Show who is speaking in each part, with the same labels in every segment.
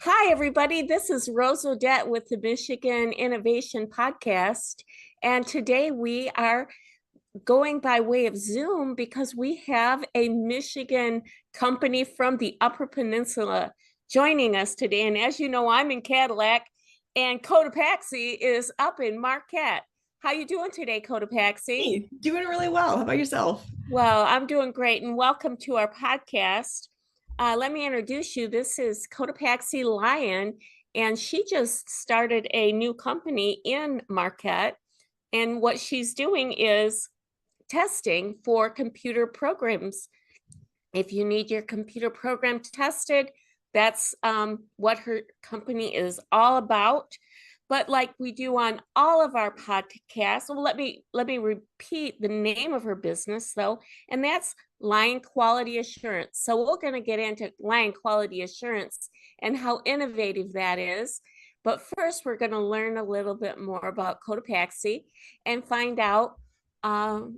Speaker 1: Hi, everybody. This is Rose Odette with the Michigan Innovation Podcast. And today we are going by way of Zoom because we have a Michigan company from the Upper Peninsula joining us today. And as you know, I'm in Cadillac and Cotopaxi is up in Marquette. How you doing today, Cotopaxi?
Speaker 2: Hey, doing really well. How about yourself?
Speaker 1: Well, I'm doing great, and welcome to our podcast. Let me introduce you. This is Cotopaxi Lyon, and she just started a new company in Marquette. And what she's doing is testing for computer programs. If you need your computer program tested, that's what her company is all about. But like we do on all of our podcasts, well, let me repeat the name of her business though, and that's Lyon Quality Assurance. So we're going to get into Lyon Quality Assurance and how innovative that is. But first, we're going to learn a little bit more about Cotopaxi and find out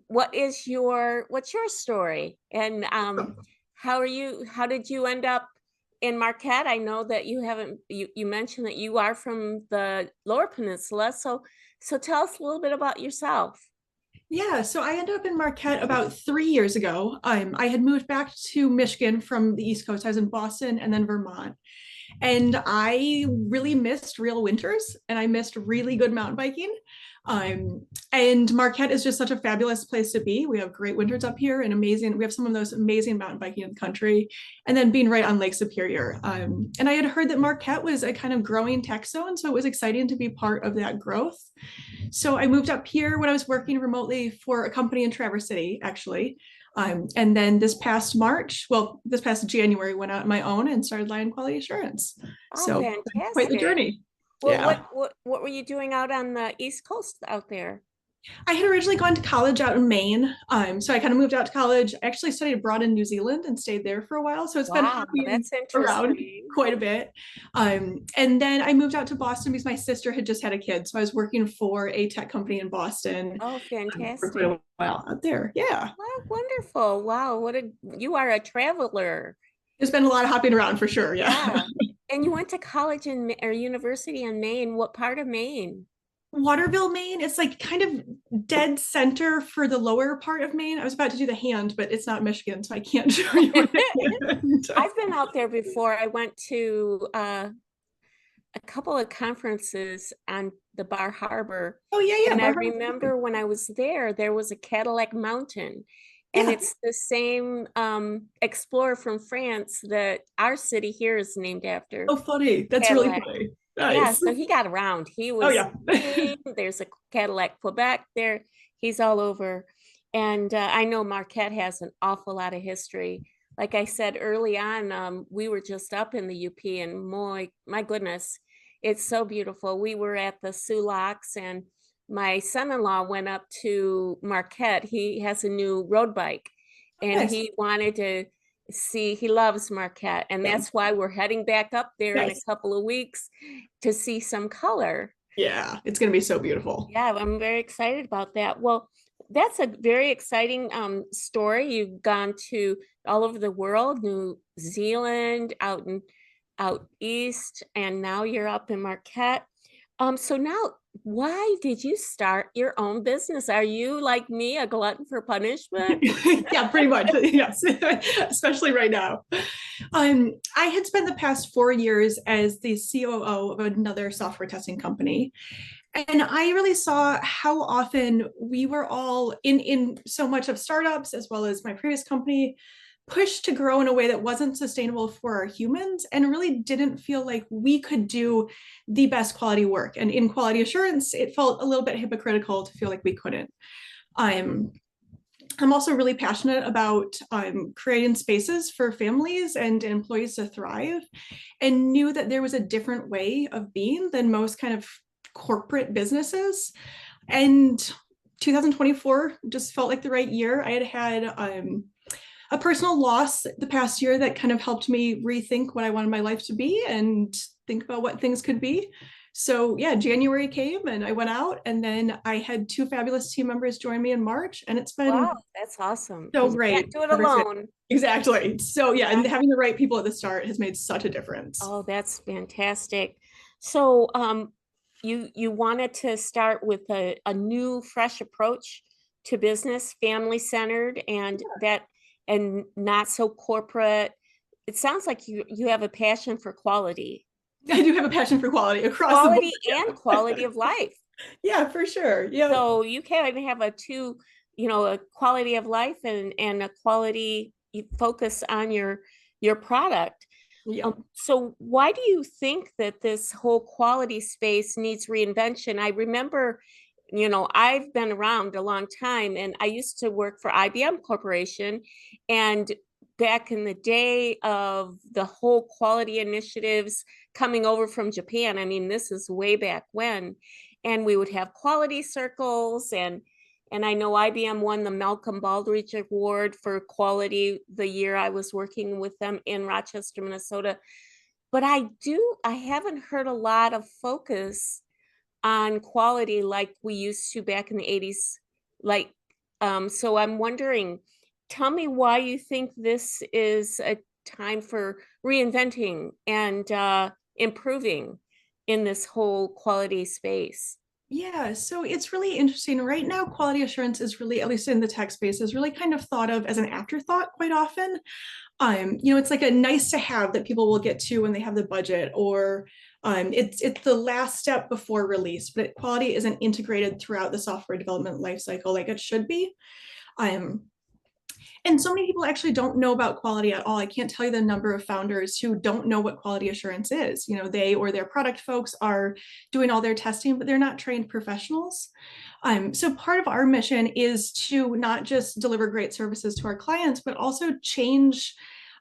Speaker 1: what's your story and how did you end up in Marquette? I know that you mentioned that you are from the Lower Peninsula. So tell us a little bit about yourself.
Speaker 2: Yeah, so I ended up in Marquette about 3 years ago. I had moved back to Michigan from the East Coast. I was in Boston and then Vermont. And I really missed real winters and I missed really good mountain biking. And Marquette is just such a fabulous place to be. We have great winters up here and we have some of those amazing mountain biking in the country. And then being right on Lake Superior. And I had heard that Marquette was a kind of growing tech zone. So it was exciting to be part of that growth. So I moved up here when I was working remotely for a company in Traverse City, actually. And then this past January, went out on my own and started Lyon Quality Assurance.
Speaker 1: Oh,
Speaker 2: So quite the
Speaker 1: fantastic.
Speaker 2: journey.
Speaker 1: Well,
Speaker 2: Yeah.
Speaker 1: what were you doing out on the East Coast out there?
Speaker 2: I had originally gone to college out in Maine. So I kind of moved out to college. I actually studied abroad in New Zealand and stayed there for a while. So it's been
Speaker 1: Wow,
Speaker 2: hopping
Speaker 1: that's
Speaker 2: around
Speaker 1: interesting.
Speaker 2: quite a bit. And then I moved out to Boston because my sister had just had a kid. So I was working for a tech company in Boston
Speaker 1: Oh,
Speaker 2: for quite
Speaker 1: fantastic.
Speaker 2: a while out there. Yeah.
Speaker 1: Wow, wonderful. Wow, you are a traveler.
Speaker 2: There's been a lot of hopping around for sure. Yeah.
Speaker 1: Yeah. And you went to college or university in Maine. What part of Maine?
Speaker 2: Waterville, Maine. It's like kind of dead center for the lower part of Maine. I was about to do the hand, but it's not Michigan, so I can't show you the hand.
Speaker 1: I've been out there before. I went to a couple of conferences on the Bar Harbor.
Speaker 2: Oh yeah, yeah.
Speaker 1: And I
Speaker 2: Bar Harbor.
Speaker 1: remember when I was there was a Cadillac Mountain. And
Speaker 2: Yeah.
Speaker 1: it's the same explorer from France that our city here is named after,
Speaker 2: Oh, funny. That's really
Speaker 1: Cadillac.
Speaker 2: funny.
Speaker 1: Yeah,
Speaker 2: Nice.
Speaker 1: so he got around. He
Speaker 2: Oh
Speaker 1: was
Speaker 2: yeah.
Speaker 1: Maine, there's a Cadillac Quebec there. He's all over. And I know Marquette has an awful lot of history. Like I said early on, we were just up in the UP, and my goodness, it's so beautiful. We were at the Sulaks, and my son-in-law went up to Marquette. He has a new road bike, and
Speaker 2: Nice.
Speaker 1: he wanted to see, he loves Marquette, and
Speaker 2: Yeah.
Speaker 1: that's why we're heading back up there in a
Speaker 2: Nice.
Speaker 1: couple of weeks to see some color.
Speaker 2: Yeah. It's gonna be so beautiful.
Speaker 1: Yeah, I'm very excited about that. Well, that's a very exciting story. You've gone to all over the world, New Zealand, out east, and now you're up in Marquette. So now, why did you start your own business? Are you like me, a glutton for punishment?
Speaker 2: Yeah, pretty much. Yes, especially right now. I had spent the past 4 years as the COO of another software testing company. And I really saw how often we were all in so much of startups, as well as my previous company, pushed to grow in a way that wasn't sustainable for our humans and really didn't feel like we could do the best quality work. And in quality assurance, it felt a little bit hypocritical to feel like we couldn't. Um, I'm also really passionate about creating spaces for families and employees to thrive, and knew that there was a different way of being than most kind of corporate businesses. And 2024 just felt like the right year. I had a personal loss the past year that kind of helped me rethink what I wanted my life to be and think about what things could be. So yeah, January came and I went out, and then I had two fabulous team members join me in March, and it's
Speaker 1: Wow,
Speaker 2: been
Speaker 1: that's awesome.
Speaker 2: so
Speaker 1: You can't
Speaker 2: great
Speaker 1: do it
Speaker 2: ever since.
Speaker 1: alone.
Speaker 2: Exactly. So yeah,
Speaker 1: Yeah.
Speaker 2: and having the right people at the start has made such a difference.
Speaker 1: Oh, that's fantastic. So, you wanted to start with a new, fresh approach to business, family centered, and that, and not so corporate. It sounds like you have a passion for quality,
Speaker 2: I do have a passion for quality across the board.
Speaker 1: quality and quality of life.
Speaker 2: Yeah, for sure. Yeah.
Speaker 1: So you can't have a two, a quality of life and a quality focus on your product.
Speaker 2: Yeah.
Speaker 1: So why do you think that this whole quality space needs reinvention? I remember, I've been around a long time, and I used to work for IBM Corporation, and back in the day of the whole quality initiatives coming over from Japan, I mean, this is way back when, and we would have quality circles, and I know IBM won the Malcolm Baldrige Award for quality the year I was working with them in Rochester, Minnesota. But I haven't heard a lot of focus on quality like we used to back in the 80s. Like, so I'm wondering, tell me why you think this is a time for reinventing and improving in this whole quality space.
Speaker 2: Yeah, so it's really interesting. Right now, quality assurance is really, at least in the tech space, is really kind of thought of as an afterthought quite often. It's like a nice to have that people will get to when they have the budget, or it's the last step before release, but quality isn't integrated throughout the software development lifecycle like it should be. Um, and so many people actually don't know about quality at all. I can't tell you the number of founders who don't know what quality assurance is. They or their product folks are doing all their testing, but they're not trained professionals. So part of our mission is to not just deliver great services to our clients, but also change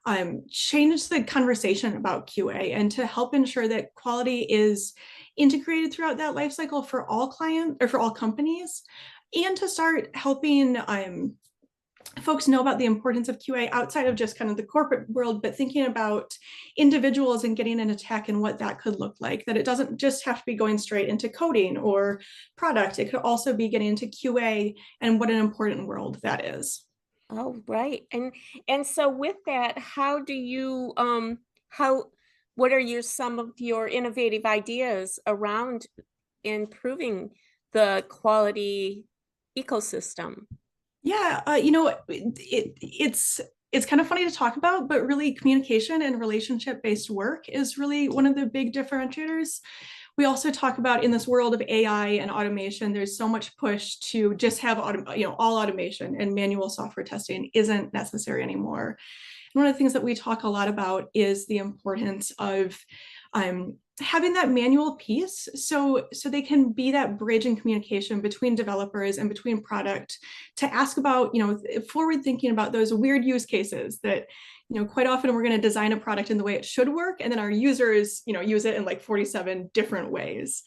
Speaker 2: the conversation about QA, and to help ensure that quality is integrated throughout that life cycle for all clients or for all companies, and to start helping folks know about the importance of QA outside of just kind of the corporate world, but thinking about individuals and getting into tech and what that could look like, that it doesn't just have to be going straight into coding or product. It could also be getting into QA, and what an important world that is.
Speaker 1: Oh, right. And so with that, how do you how what are some of your innovative ideas around improving the quality ecosystem?
Speaker 2: Yeah, it's kind of funny to talk about, but really communication and relationship-based work is really one of the big differentiators. We also talk about, in this world of AI and automation, there's so much push to just have all automation, and manual software testing isn't necessary anymore. And one of the things that we talk a lot about is the importance of having that manual piece, so they can be that bridge in communication between developers and between product, to ask about, forward thinking about those weird use cases that, quite often we're going to design a product in the way it should work, and then our users, use it in like 47 different ways.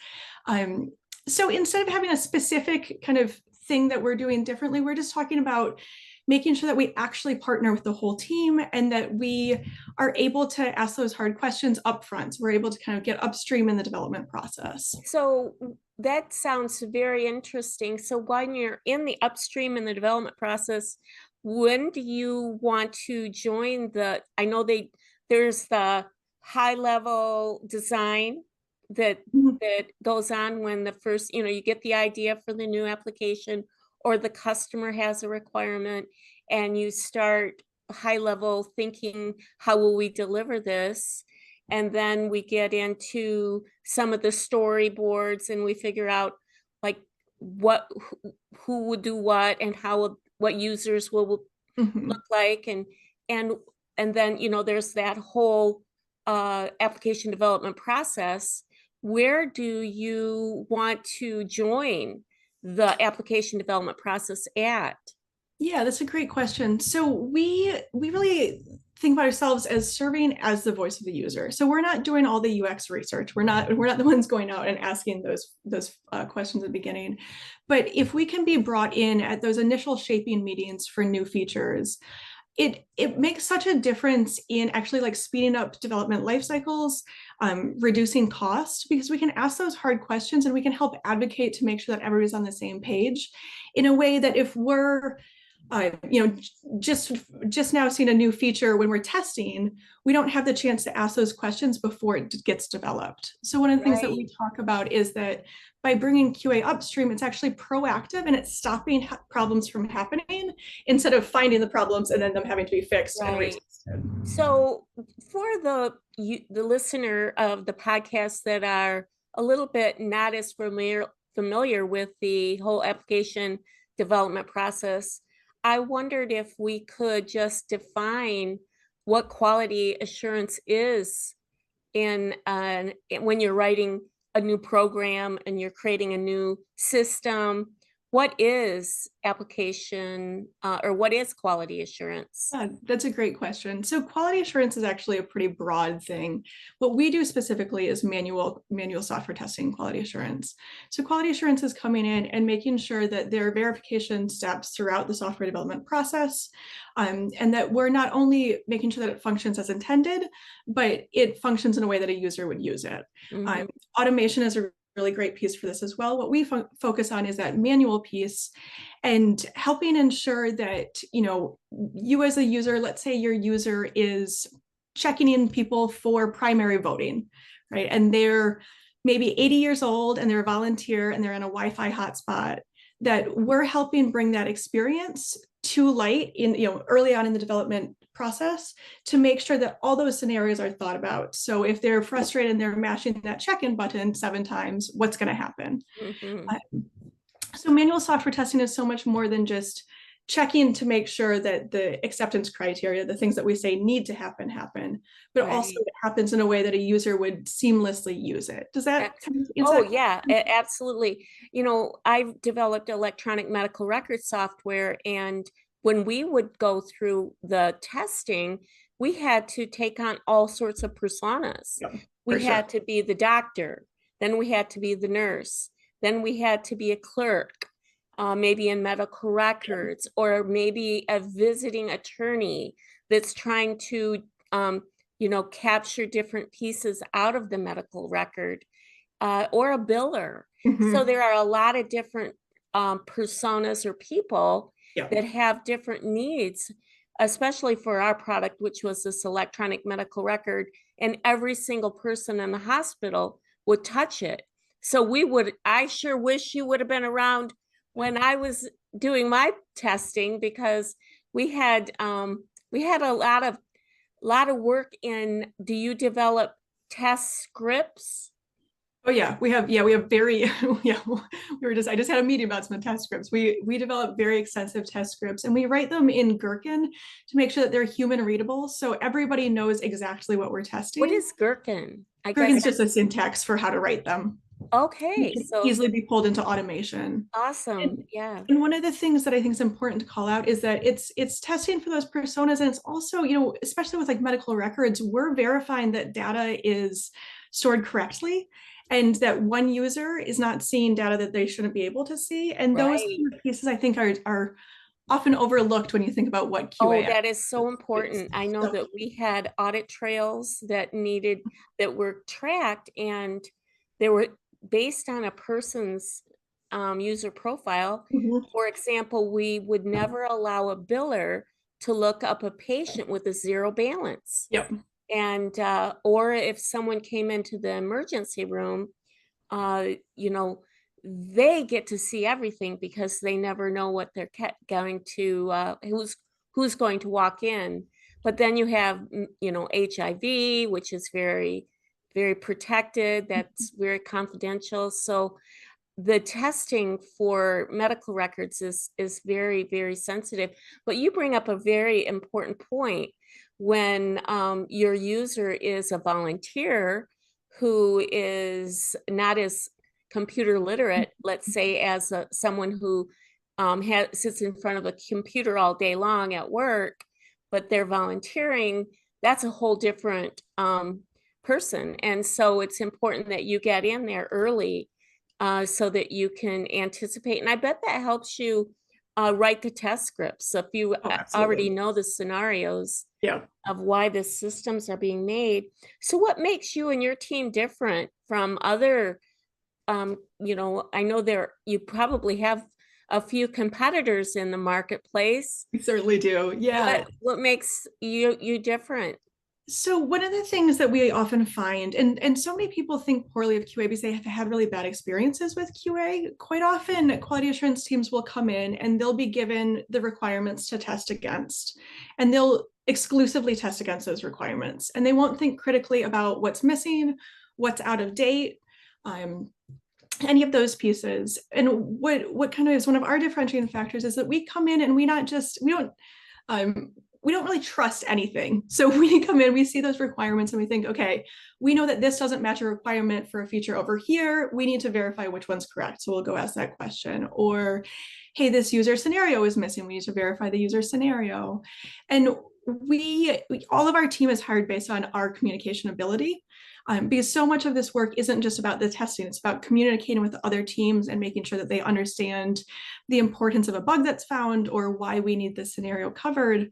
Speaker 2: So instead of having a specific kind of thing that we're doing differently, we're just talking about making sure that we actually partner with the whole team, and that we are able to ask those hard questions up front. So we're able to kind of get upstream in the development process.
Speaker 1: So that sounds very interesting. So when you're in the upstream in the development process, when do you want to join I know there's the high level design that
Speaker 2: Mhm.
Speaker 1: that goes on when the first, you get the idea for the new application, or the customer has a requirement, and you start high level thinking, how will we deliver this? And then we get into some of the storyboards, and we figure out like what who would do what, and what users will
Speaker 2: Mhm.
Speaker 1: look like, and and then there's that whole application development process. Where do you want to join the application development process at?
Speaker 2: Yeah, that's a great question. So we really think about ourselves as serving as the voice of the user. So we're not doing all the UX research. We're not the ones going out and asking those questions at the beginning. But if we can be brought in at those initial shaping meetings for new features, it makes such a difference in actually like speeding up development life cycles, reducing cost, because we can ask those hard questions and we can help advocate to make sure that everybody's on the same page in a way that if we're you know, just now seeing a new feature when we're testing, we don't have the chance to ask those questions before it gets developed. So one of the things that we talk about is that by bringing QA upstream, it's actually proactive and it's stopping problems from happening instead of finding the problems and then them having to be fixed and retested.
Speaker 1: So for the listener of the podcast that are a little bit not as familiar with the whole application development process, I wondered if we could just define what quality assurance is in when you're writing a new program and you're creating a new system. What is application or what is quality assurance?
Speaker 2: Yeah, that's a great question. So quality assurance is actually a pretty broad thing. What we do specifically is manual software testing quality assurance. So quality assurance is coming in and making sure that there are verification steps throughout the software development process, and that we're not only making sure that it functions as intended, but it functions in a way that a user would use it. Automation is a really great piece for this as well. What we focus on is that manual piece and helping ensure that, you know, you as a user, let's say your user is checking in people for primary voting, right? And they're maybe 80 years old and they're a volunteer and they're in a Wi-Fi hotspot, that we're helping bring that experience to light in, you know, early on in the development process to make sure that all those scenarios are thought about. So if they're frustrated and they're mashing that check-in button 7 times, what's going to happen? So manual software testing is so much more than just checking to make sure that the acceptance criteria, the things that we say need to happen, but also it happens in a way that a user would seamlessly use it. Does that kind of answer?
Speaker 1: Oh, yeah, absolutely. You know, I've developed electronic medical record software, and when we would go through the testing, we had to take on all sorts of personas. We had to be the doctor, then we had to be the nurse, then we had to be a clerk, maybe in medical records, or maybe a visiting attorney that's trying to, you know, capture different pieces out of the medical record, or a biller. So there are a lot of different personas or people that have different needs, especially for our product, which was this electronic medical record, and every single person in the hospital would touch it. So I sure wish you would have been around when I was doing my testing, because we had a lot of work in, do you develop test scripts?
Speaker 2: Oh yeah, we have very I just had a meeting about some test scripts. We develop very extensive test scripts and we write them in Gherkin to make sure that they're human readable, so everybody knows exactly what we're testing.
Speaker 1: What is Gherkin?
Speaker 2: Gherkin's just a syntax for how to write them.
Speaker 1: Okay, so
Speaker 2: easily be pulled into automation.
Speaker 1: Awesome. Yeah.
Speaker 2: And one of the things that I think is important to call out is that it's testing for those personas, and it's also, you know, especially with like medical records, we're verifying that data is stored correctly and that one user is not seeing data that they shouldn't be able to see. And those pieces I think are often overlooked when you think about what QA.
Speaker 1: Oh, that is so important. I know that we had audit trails that were tracked, and they were based on a person's user profile. For example, we would never allow a biller to look up a patient with a zero balance. And or if someone came into the emergency room, you know, they get to see everything because they never know what they're going to, who's going to walk in. But then you have, you know, HIV, which is very, very protected. That's very confidential. So the testing for medical records is very, very sensitive. But you bring up a very important point. When your user is a volunteer who is not as computer literate, let's say, as someone who sits in front of a computer all day long at work, but they're volunteering, that's a whole different person. And so it's important that you get in there early so that you can anticipate. And I bet that helps you write the test scripts. So if you
Speaker 2: Oh,
Speaker 1: already
Speaker 2: absolutely.
Speaker 1: know the scenarios
Speaker 2: Yeah.
Speaker 1: of why the systems are being made. So what makes you and your team different from other, I know you probably have a few competitors in the marketplace.
Speaker 2: We certainly do. Yeah.
Speaker 1: What makes you different?
Speaker 2: So one of the things that we often find, and so many people think poorly of QA because they have had really bad experiences with QA. Quite often, quality assurance teams will come in and they'll be given the requirements to test against, and they'll exclusively test against those requirements, and they won't think critically about what's missing, what's out of date, um, any of those pieces. And what kind of is one of our differentiating factors is that we come in and um, we don't really trust anything. So we come in, we see those requirements and we think, okay, we know that this doesn't match a requirement for a feature over here. We need to verify which one's correct. So we'll go ask that question. Or, hey, this user scenario is missing. We need to verify the user scenario. And all of our team is hired based on our communication ability. Because so much of this work isn't just about the testing, it's about communicating with other teams and making sure that they understand the importance of a bug that's found or why we need this scenario covered.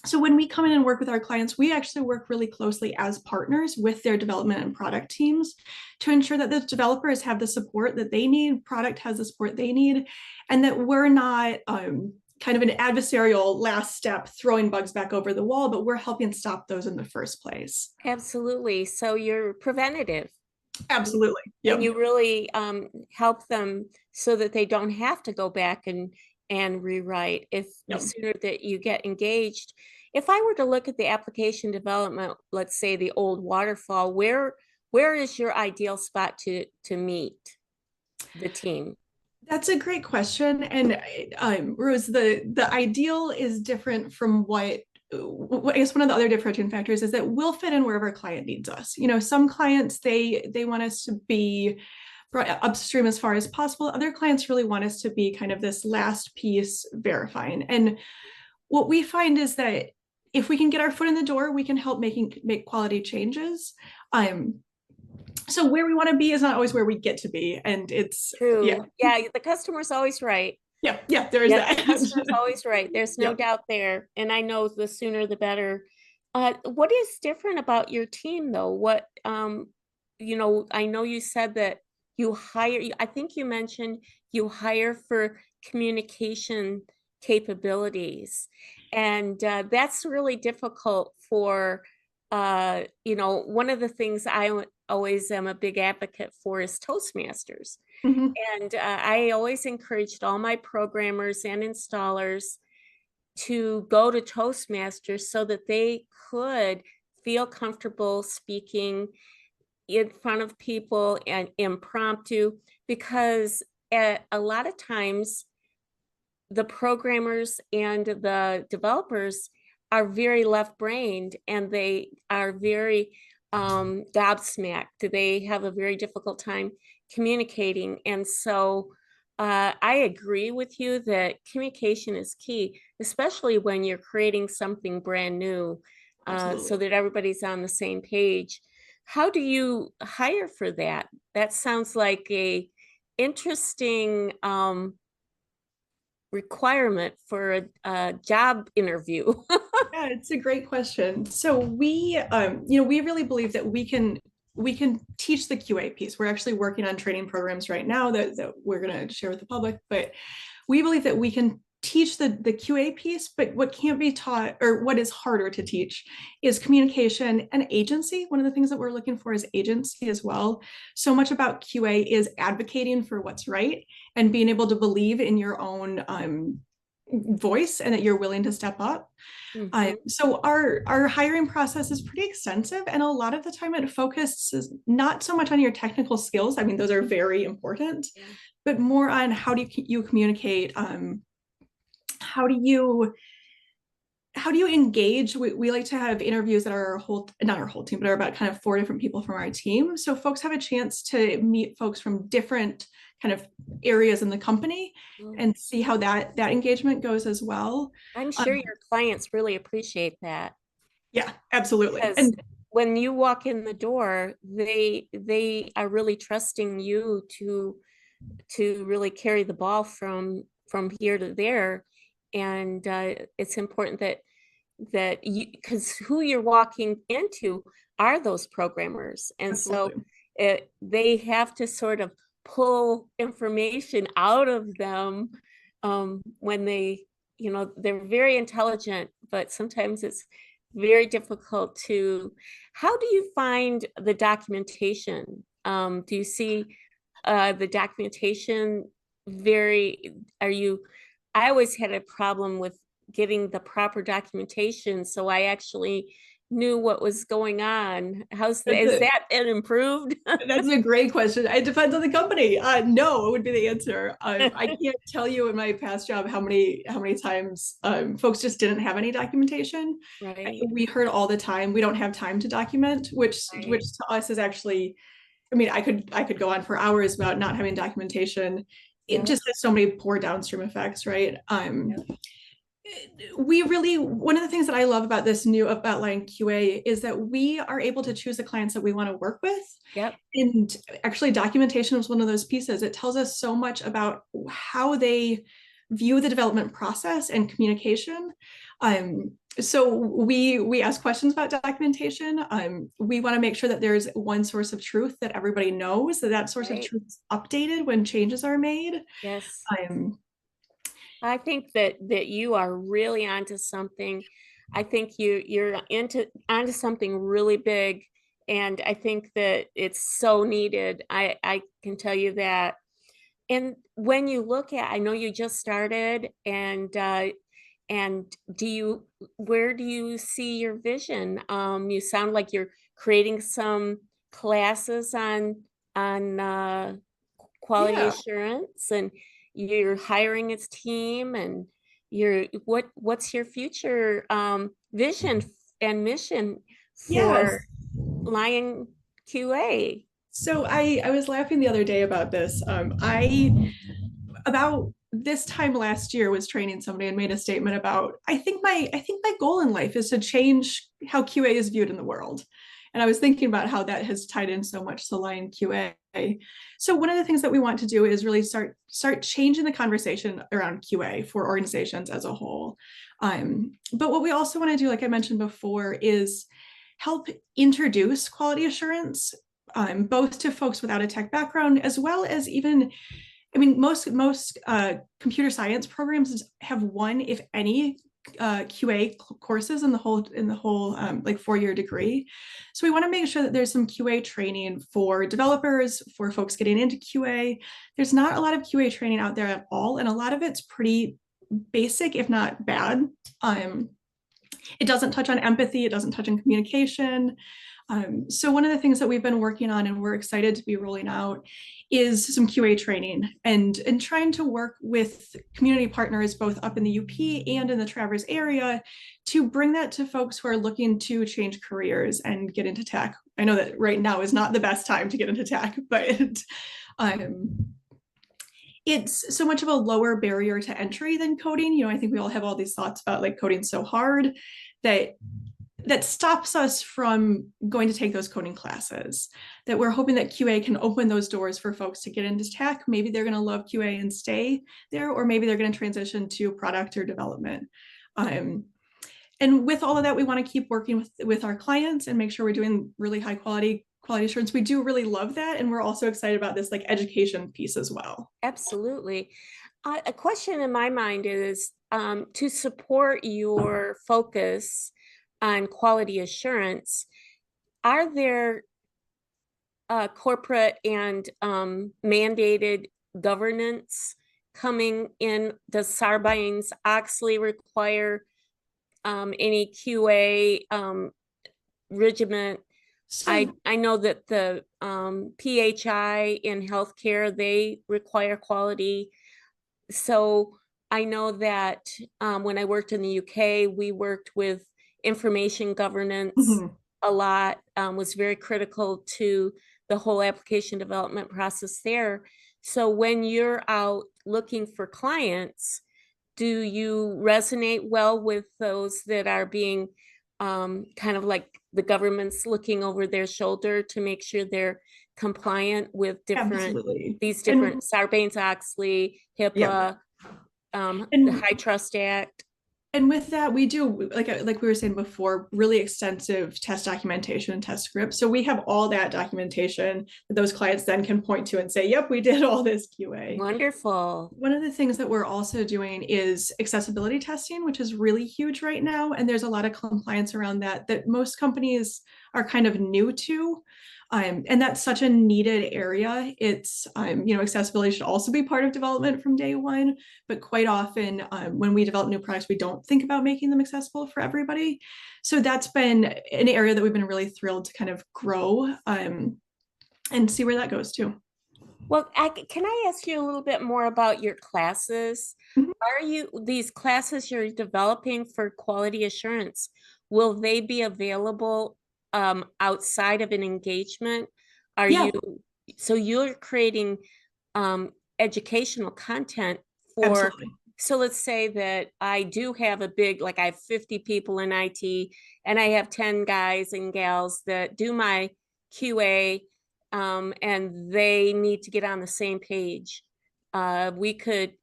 Speaker 2: So when we come in and work with our clients, we actually work really closely as partners with their development and product teams to ensure that the developers have the support that they need, product has the support they need, and that we're not kind of an adversarial last step throwing bugs back over the wall, but we're helping stop those in the first place.
Speaker 1: Absolutely. So you're preventative.
Speaker 2: Absolutely.
Speaker 1: And
Speaker 2: Yep.
Speaker 1: you really help them so that they don't have to go back and rewrite if the
Speaker 2: Yep.
Speaker 1: sooner that you get engaged. If I were to look at the application development, let's say the old waterfall, where is your ideal spot to meet the team?
Speaker 2: That's a great question. And Rose, the ideal is different from what I guess one of the other differentiating factors is that we'll fit in wherever a client needs us. Some clients they want us to be brought upstream as far as possible. Other clients really want us to be kind of this last piece verifying. And what we find is that if we can get our foot in the door, we can help make quality changes. So where we want to be is not always where we get to be, and it's
Speaker 1: True. Yeah, the customer's always right.
Speaker 2: yeah, there is
Speaker 1: Yeah, the
Speaker 2: that.
Speaker 1: customer's always right. There's no
Speaker 2: Yep.
Speaker 1: doubt there. And I know the sooner the better. What is different about your team though? I know you said that I think you mentioned you hire for communication capabilities. And that's really difficult for, one of the things always am a big advocate for is Toastmasters.
Speaker 2: Mhm.
Speaker 1: And I always encouraged all my programmers and installers to go to Toastmasters so that they could feel comfortable speaking in front of people and impromptu, because a lot of times the programmers and the developers are very left-brained and they are very gobsmacked. They have a very difficult time communicating. And so I agree with you that communication is key, especially when you're creating something brand new, so
Speaker 2: Absolutely.
Speaker 1: that everybody's on the same page. How do you hire for that? That sounds like a interesting requirement for a job interview.
Speaker 2: Yeah, it's a great question. So we really believe that we can teach the QA piece. We're actually working on training programs right now that we're going to share with the public, but we believe that we can teach the QA piece, but what can't be taught or what is harder to teach is communication and agency. One of the things that we're looking for is agency as well. So much about QA is advocating for what's right and being able to believe in your own voice and that you're willing to step up.
Speaker 1: Mhm.
Speaker 2: So our hiring process is pretty extensive, and a lot of the time it focuses not so much on your technical skills. I mean, those are very important,
Speaker 1: Yeah.
Speaker 2: but more on how do you communicate. How do you engage? We like to have interviews that are not our whole team, but are about kind of 4 different people from our team. So folks have a chance to meet folks from different kind of areas in the company
Speaker 1: Mm.
Speaker 2: and see how that engagement goes as well.
Speaker 1: I'm
Speaker 2: Um,
Speaker 1: sure your clients really appreciate that,
Speaker 2: yeah, absolutely.
Speaker 1: because
Speaker 2: And
Speaker 1: when you walk in the door, they are really trusting you to really carry the ball from from here to there. And it's important that you, because who you're walking into are those programmers. And so
Speaker 2: Absolutely.
Speaker 1: they have to sort of pull information out of them when they, they're very intelligent, but sometimes it's very difficult to, how do you find the documentation? Do you see the documentation very, I always had a problem with getting the proper documentation, so I actually knew what was going on. Is that improved?
Speaker 2: That's a great question. It depends on the company. No, would be the answer. I can't tell you in my past job how many times folks just didn't have any documentation.
Speaker 1: Right,
Speaker 2: We heard all the time, we don't have time to document, which
Speaker 1: right.
Speaker 2: to us is actually, I mean, I could go on for hours about not having documentation. It
Speaker 1: Yep,
Speaker 2: just has so many poor downstream effects, right?
Speaker 1: yep,
Speaker 2: We really, one of the things that I love about this new about LyonQA is that we are able to choose the clients that we want to work with.
Speaker 1: yep.
Speaker 2: And actually documentation was one of those pieces. It tells us so much about how they view the development process and communication. So we ask questions about documentation. We want to make sure that there's one source of truth that everybody knows, that source of
Speaker 1: Right.
Speaker 2: truth is updated when changes are made.
Speaker 1: Yes.
Speaker 2: Um,
Speaker 1: I think that you are really onto something. I think you're onto something really big, and I think that it's so needed. I can tell you that. And when you look at, I know you just started, and where do you see your vision? You sound like you're creating some classes on quality
Speaker 2: yeah.
Speaker 1: assurance, and you're hiring its team, and what's your future vision and mission
Speaker 2: Yes.
Speaker 1: for Lion QA?
Speaker 2: So I was laughing the other day about this. I about this time last year was training somebody and made a statement about I think my goal in life is to change how QA is viewed in the world. And I was thinking about how that has tied in so much to LyonQA. So one of the things that we want to do is really start changing the conversation around QA for organizations as a whole. But what we also want to do, like I mentioned before, is help introduce quality assurance both to folks without a tech background, as well as even, I mean, most computer science programs have one, if any, QA courses in the whole like 4-year degree. So we want to make sure that there's some QA training for developers, for folks getting into QA. There's not a lot of QA training out there at all, and a lot of it's pretty basic, if not bad. It doesn't touch on empathy, it doesn't touch on communication. So one of the things that we've been working on and we're excited to be rolling out is some QA training and trying to work with community partners both up in the UP and in the Traverse area to bring that to folks who are looking to change careers and get into tech. I know that right now is not the best time to get into tech, but it's so much of a lower barrier to entry than coding. You know, I think we all have all these thoughts about like coding so hard that stops us from going to take those coding classes, that we're hoping that QA can open those doors for folks to get into tech. Maybe they're going to love QA and stay there, or maybe they're going to transition to product or development. And with all of that, we want to keep working with our clients and make sure we're doing really high quality assurance. We do really love that. And we're also excited about this like education piece as well.
Speaker 1: Absolutely. A question in my mind is to support your focus on quality assurance, are there corporate and mandated governance coming in? Does Sarbanes-Oxley require any QA regiment?
Speaker 2: So
Speaker 1: I know that the PHI in healthcare, they require quality. So I know that when I worked in the UK, we worked with information governance
Speaker 2: mhm.
Speaker 1: a lot, was very critical to the whole application development process there. So when you're out looking for clients, do you resonate well with those that are being kind of like the government's looking over their shoulder to make sure they're compliant with
Speaker 2: Absolutely.
Speaker 1: these
Speaker 2: And
Speaker 1: different Sarbanes-Oxley,
Speaker 2: yeah,
Speaker 1: HIPAA? the
Speaker 2: And
Speaker 1: High Trust Act.
Speaker 2: And with that, we do, like we were saying before, really extensive test documentation and test scripts. So we have all that documentation that those clients then can point to and say, yep, we did all this QA.
Speaker 1: Wonderful.
Speaker 2: One of the things that we're also doing is accessibility testing, which is really huge right now. And there's a lot of compliance around that most companies are kind of new to. And that's such a needed area. It's, accessibility should also be part of development from day one, but quite often when we develop new products, we don't think about making them accessible for everybody. So that's been an area that we've been really thrilled to kind of grow and see where that goes too.
Speaker 1: Well, can I ask you a little bit more about your classes?
Speaker 2: Mhm.
Speaker 1: Are these classes you're developing for quality assurance, will they be available outside of an engagement? Are
Speaker 2: Yeah,
Speaker 1: you, so you're creating educational content for,
Speaker 2: absolutely.
Speaker 1: so let's say that I do have a big, like I have 50 people in IT and I have 10 guys and gals that do my QA, and they need to get on the same page. We could,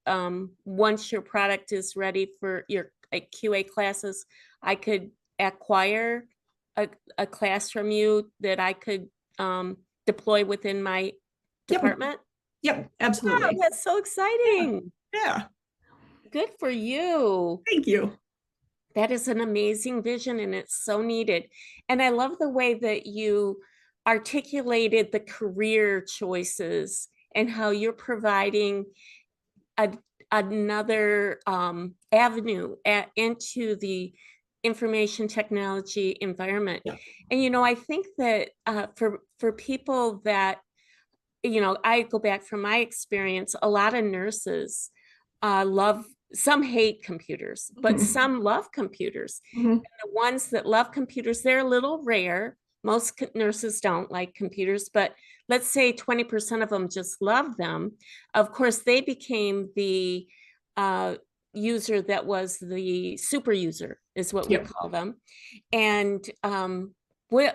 Speaker 1: once your product is ready for your QA classes, I could acquire a class from you that I could deploy within my
Speaker 2: Yep.
Speaker 1: department.
Speaker 2: Yep,
Speaker 1: Wow,
Speaker 2: absolutely.
Speaker 1: that's so
Speaker 2: Yeah.
Speaker 1: exciting.
Speaker 2: Yeah.
Speaker 1: Good for you.
Speaker 2: Thank you.
Speaker 1: That is an amazing vision and it's so needed. And I love the way that you articulated the career choices and how you're providing a, another avenue into the information technology environment.
Speaker 2: Yeah.
Speaker 1: And I think that for people that, I go back from my experience, a lot of nurses love, some hate computers, but
Speaker 2: Mhm.
Speaker 1: some love computers.
Speaker 2: Mhm.
Speaker 1: The ones that love computers, they're a little rare. Most nurses don't like computers, but let's say 20% of them just love them. Of course, they became the user that was the super user, is what we
Speaker 2: Yep.
Speaker 1: call them. And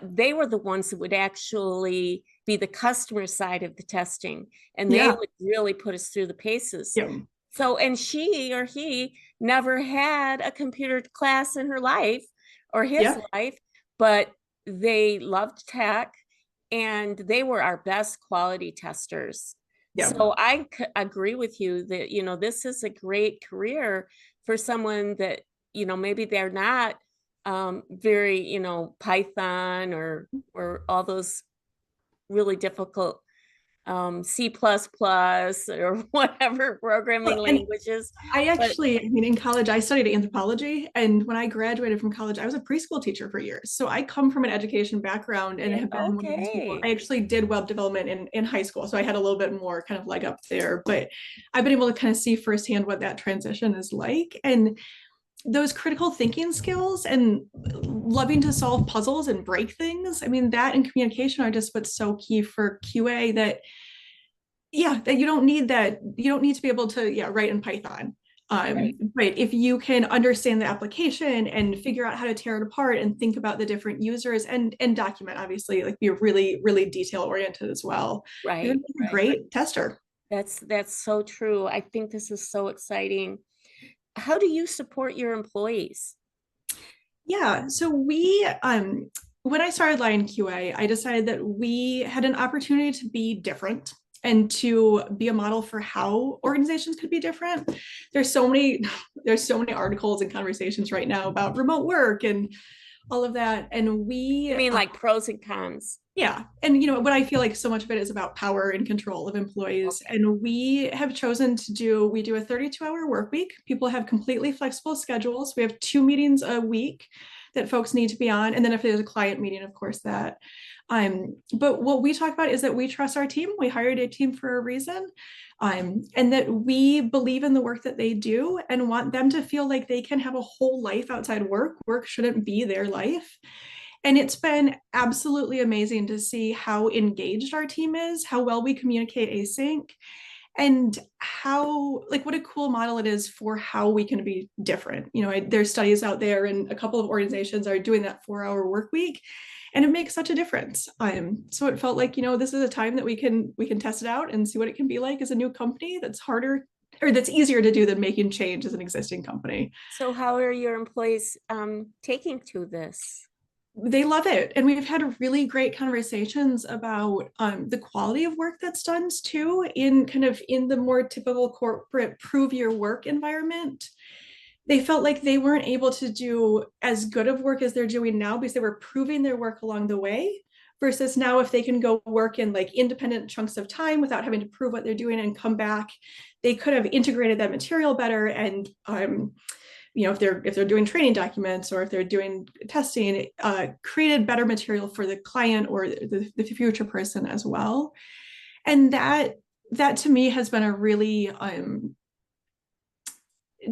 Speaker 1: they were the ones that would actually be the customer side of the testing, and they
Speaker 2: Yeah.
Speaker 1: would really put us through the paces.
Speaker 2: Yep.
Speaker 1: So, and she or he never had a computer class in her life or his
Speaker 2: Yeah.
Speaker 1: life, but they loved tech and they were our best quality testers.
Speaker 2: Yeah.
Speaker 1: So I agree with you that, this is a great career for someone that, maybe they're not very, Python or all those really difficult C++ or whatever programming
Speaker 2: Well, and
Speaker 1: languages.
Speaker 2: I
Speaker 1: But
Speaker 2: actually, in college, I studied anthropology. And when I graduated from college, I was a preschool teacher for years. So I come from an education background and have been one of those people.
Speaker 1: okay,
Speaker 2: I actually did web development in high school. So I had a little bit more kind of leg up there. But I've been able to kind of see firsthand what that transition is like. And those critical thinking skills and loving to solve puzzles and break things, that and communication are just what's so key for QA that that you don't need to be able to write in Python.
Speaker 1: right.
Speaker 2: But if you can understand the application and figure out how to tear it apart and think about the different users and document, obviously, like be really, really detail oriented as well, you're
Speaker 1: Right,
Speaker 2: a great tester.
Speaker 1: that's so true. I think this is so exciting. How do you support your employees?
Speaker 2: Yeah. So when I started LyonQA, I decided that we had an opportunity to be different and to be a model for how organizations could be different. There's so many, there's so many articles and conversations right now about remote work and all of that. And
Speaker 1: You mean like pros and cons?
Speaker 2: yeah. And what I feel like so much of it is about power and control of employees.
Speaker 1: Okay.
Speaker 2: And we have chosen we do a 32-hour work week. People have completely flexible schedules. We have 2 meetings a week that folks need to be on. And then if there's a client meeting, of course, that. But what we talk about is that we trust our team. We hired a team for a reason. And that we believe in the work that they do and want them to feel like they can have a whole life outside work. Work shouldn't be their life. And it's been absolutely amazing to see how engaged our team is, how well we communicate async, and how, like, what a cool model it is for how we can be different. There's studies out there, and a couple of organizations are doing that 4-hour work week, and it makes such a difference. So it felt like, this is a time that we can test it out and see what it can be like as a new company that's harder or that's easier to do than making change as an existing company.
Speaker 1: So how are your employees taking to this?
Speaker 2: They love it. And we've had really great conversations about the quality of work that's done too, in kind of in the more typical corporate prove your work environment. They felt like they weren't able to do as good of work as they're doing now because they were proving their work along the way, versus now if they can go work in like independent chunks of time without having to prove what they're doing and come back, they could have integrated that material better. And if they're doing training documents or if they're doing testing, created better material for the client or the future person as well. And that to me has been a really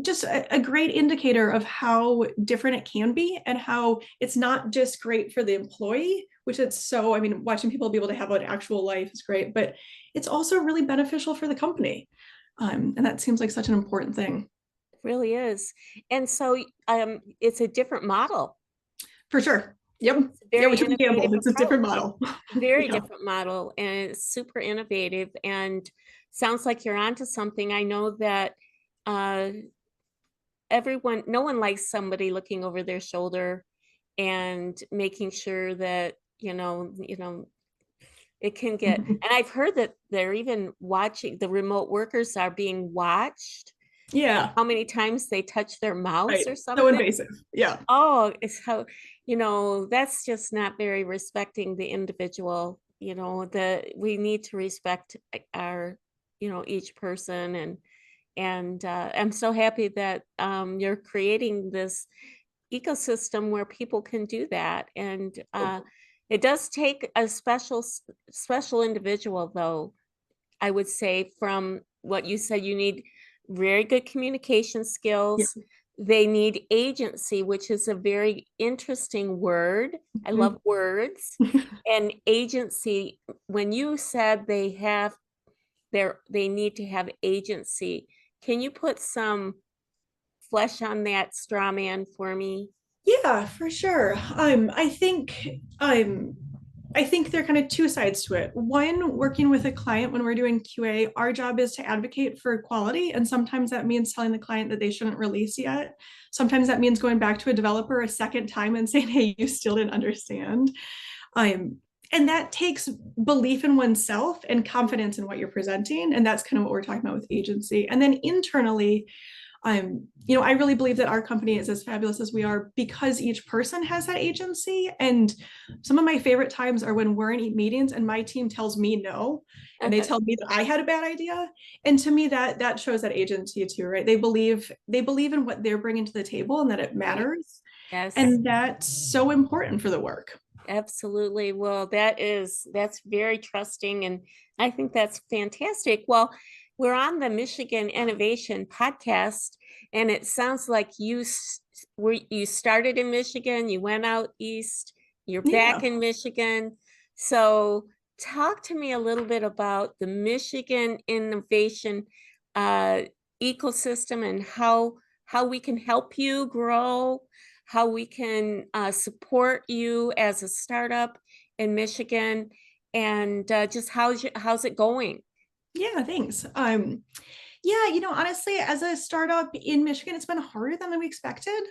Speaker 2: just a great indicator of how different it can be, and how it's not just great for the employee, which it's so, I mean, watching people be able to have an actual life is great, but it's also really beneficial for the company. And that seems like such an important thing.
Speaker 1: It really is. And so it's a different model.
Speaker 2: For sure. Yep.
Speaker 1: It's a
Speaker 2: Yeah,
Speaker 1: very
Speaker 2: we took a gamble.
Speaker 1: innovative
Speaker 2: It's a different
Speaker 1: approach.
Speaker 2: model.
Speaker 1: Very
Speaker 2: Yeah.
Speaker 1: different model, and it's super innovative and sounds like you're onto something. I know that uh, no one likes somebody looking over their shoulder and making sure that, it can get,
Speaker 2: Mhm.
Speaker 1: and I've heard that they're even watching, the remote workers are being watched,
Speaker 2: Yeah.
Speaker 1: how many times they touch their mouse
Speaker 2: Right.
Speaker 1: or
Speaker 2: So
Speaker 1: something.
Speaker 2: invasive. Yeah.
Speaker 1: Oh, it's how, that's just not very respecting the individual, we need to respect our, each person. And I'm so happy that you're creating this ecosystem where people can do that. And it does take a special individual, though, I would say. From what you said, you need very good communication
Speaker 2: Yeah.
Speaker 1: skills. They need agency, which is a very interesting word. I love
Speaker 2: Mhm.
Speaker 1: words. And agency, when you said they need to have agency, can you put some flesh on that straw man for me?
Speaker 2: Yeah, for sure. I think there are kind of two sides to it. One, working with a client when we're doing QA, our job is to advocate for quality. And sometimes that means telling the client that they shouldn't release yet. Sometimes that means going back to a developer a second time and saying, hey, you still didn't understand. Um, and that takes belief in oneself and confidence in what you're presenting. And that's kind of what we're talking about with agency. And then internally, I really believe that our company is as fabulous as we are because each person has that agency. And some of my favorite times are when we're in meetings and my team tells me no, and they tell me that I had a bad idea. And to me, that shows that agency too, right? They believe in what they're bringing to the table and that it
Speaker 1: Right.
Speaker 2: matters.
Speaker 1: Yes,
Speaker 2: And that's so important for the work.
Speaker 1: absolutely. Well, that's very trusting, and I think that's fantastic. Well, we're on the Michigan Innovation Podcast, and it sounds like you started in Michigan, you went out east, you're back
Speaker 2: Yeah.
Speaker 1: in Michigan. So talk to me a little bit about the Michigan Innovation uh, ecosystem, and how we can help you grow, how we can support you as a startup in Michigan, and just how's it going?
Speaker 2: Yeah, thanks. Yeah, honestly, as a startup in Michigan, it's been harder than we expected.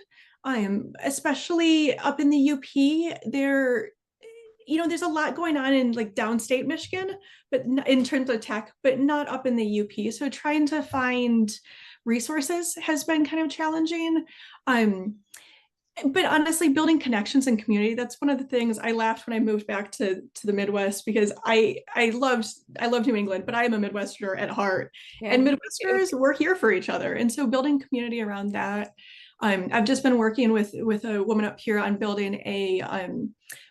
Speaker 2: Especially up in the UP, there's a lot going on in like downstate Michigan, but in terms of tech, but not up in the UP. So trying to find resources has been kind of challenging. Um, but honestly, building connections and community, that's one of the things. I laughed when I moved back to the Midwest because I love New England, but I am a Midwesterner at heart,
Speaker 1: Yeah,
Speaker 2: and
Speaker 1: me too.
Speaker 2: Midwesterners, we're here for each other. And so building community around that. I've just been working with a woman up here on building a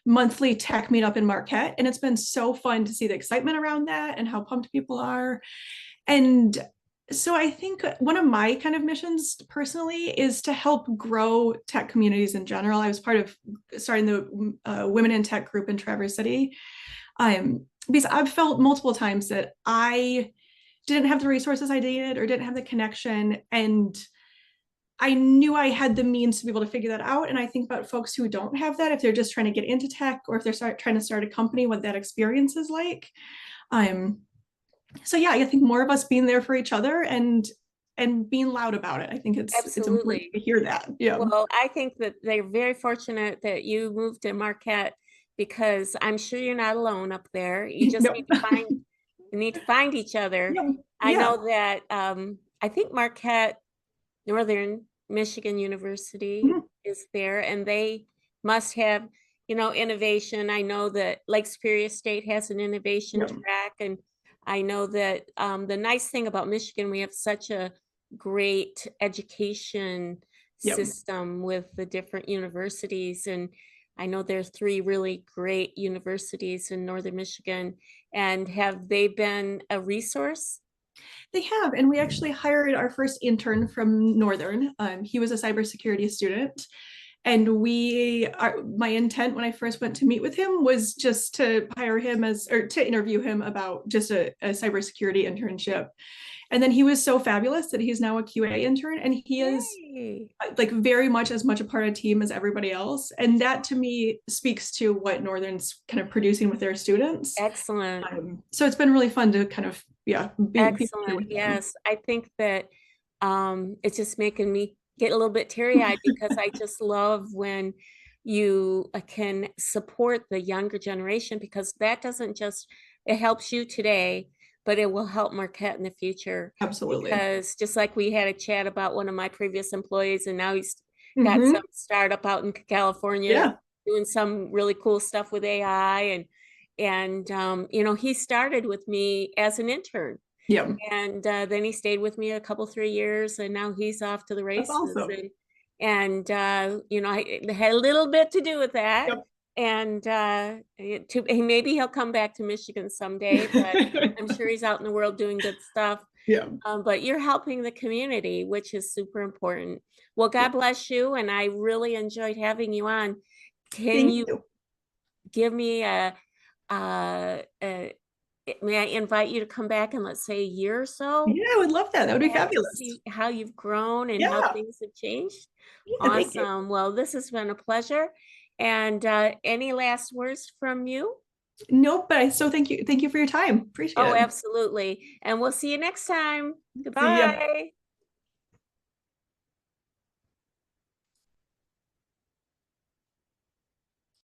Speaker 2: monthly tech meetup in Marquette, and it's been so fun to see the excitement around that and how pumped people are. And so I think one of my kind of missions personally is to help grow tech communities in general. I was part of starting the Women in Tech group in Traverse City, because I've felt multiple times that I didn't have the resources I needed or didn't have the connection, and I knew I had the means to be able to figure that out. And I think about folks who don't have that, if they're just trying to get into tech or if they're trying to start a company, what that experience is like. Um, so yeah, I think more of us being there for each other and and being loud about it. I think it's important
Speaker 1: Absolutely.
Speaker 2: to hear that. Yeah.
Speaker 1: Well, I think that they're very fortunate that you moved to Marquette because I'm sure you're not alone up there. You just
Speaker 2: No.
Speaker 1: need to find each other.
Speaker 2: Yeah.
Speaker 1: I
Speaker 2: Yeah.
Speaker 1: know that I think Marquette, Northern Michigan University
Speaker 2: Mhm.
Speaker 1: is there, and they must have, innovation. I know that Lake Superior State has an innovation
Speaker 2: Yeah.
Speaker 1: track, and I know that the nice thing about Michigan, we have such a great education
Speaker 2: Yeah.
Speaker 1: system with the different universities. And I know there's three really great universities in Northern Michigan. And have they been a resource?
Speaker 2: They have, and we actually hired our first intern from Northern. He was a cybersecurity student, and my intent when I first went to meet with him was just to hire him or to interview him about just a cybersecurity internship. And then he was so fabulous that he's now a QA intern, and he is
Speaker 1: Yay.
Speaker 2: like very much as much a part of the team as everybody else. And that to me speaks to what Northern's kind of producing with their students.
Speaker 1: Excellent.
Speaker 2: So it's been really fun to kind of, yeah, be here
Speaker 1: Excellent.
Speaker 2: with them.
Speaker 1: Yes. I think that it's just making me get a little bit teary-eyed because I just love when you can support the younger generation, because that doesn't just, it helps you today, but it will help Marquette in the future.
Speaker 2: Absolutely.
Speaker 1: Because just like we had a chat about one of my previous employees, and now he's got
Speaker 2: Hmm.
Speaker 1: some startup out in California
Speaker 2: Yeah.
Speaker 1: doing some really cool stuff with AI. And he started with me as an intern,
Speaker 2: Yeah.
Speaker 1: and then he stayed with me a couple 3 years, and now he's off to the
Speaker 2: That's
Speaker 1: races.
Speaker 2: awesome.
Speaker 1: And I had a little bit to do with that.
Speaker 2: Yep.
Speaker 1: And maybe he'll come back to Michigan someday, but I'm sure he's out in the world doing good stuff.
Speaker 2: Yeah.
Speaker 1: But you're helping the community, which is super important. Well,
Speaker 2: Yeah.
Speaker 1: God bless you, and I really enjoyed having you on. Can
Speaker 2: Thank
Speaker 1: you
Speaker 2: you.
Speaker 1: give me a may I invite you to come back in, let's say, a year or so,
Speaker 2: Yeah, I would love that. That would be
Speaker 1: back to
Speaker 2: fabulous.
Speaker 1: see how you've grown and how
Speaker 2: Yeah.
Speaker 1: things have changed?
Speaker 2: Yeah. Thank you.
Speaker 1: Awesome. Well, this has been a pleasure. And any last words from you?
Speaker 2: Nope, but I so thank you. Thank you for your time. Appreciate
Speaker 1: Oh,
Speaker 2: it.
Speaker 1: absolutely. And we'll see you next time.
Speaker 2: See ya.
Speaker 1: Goodbye.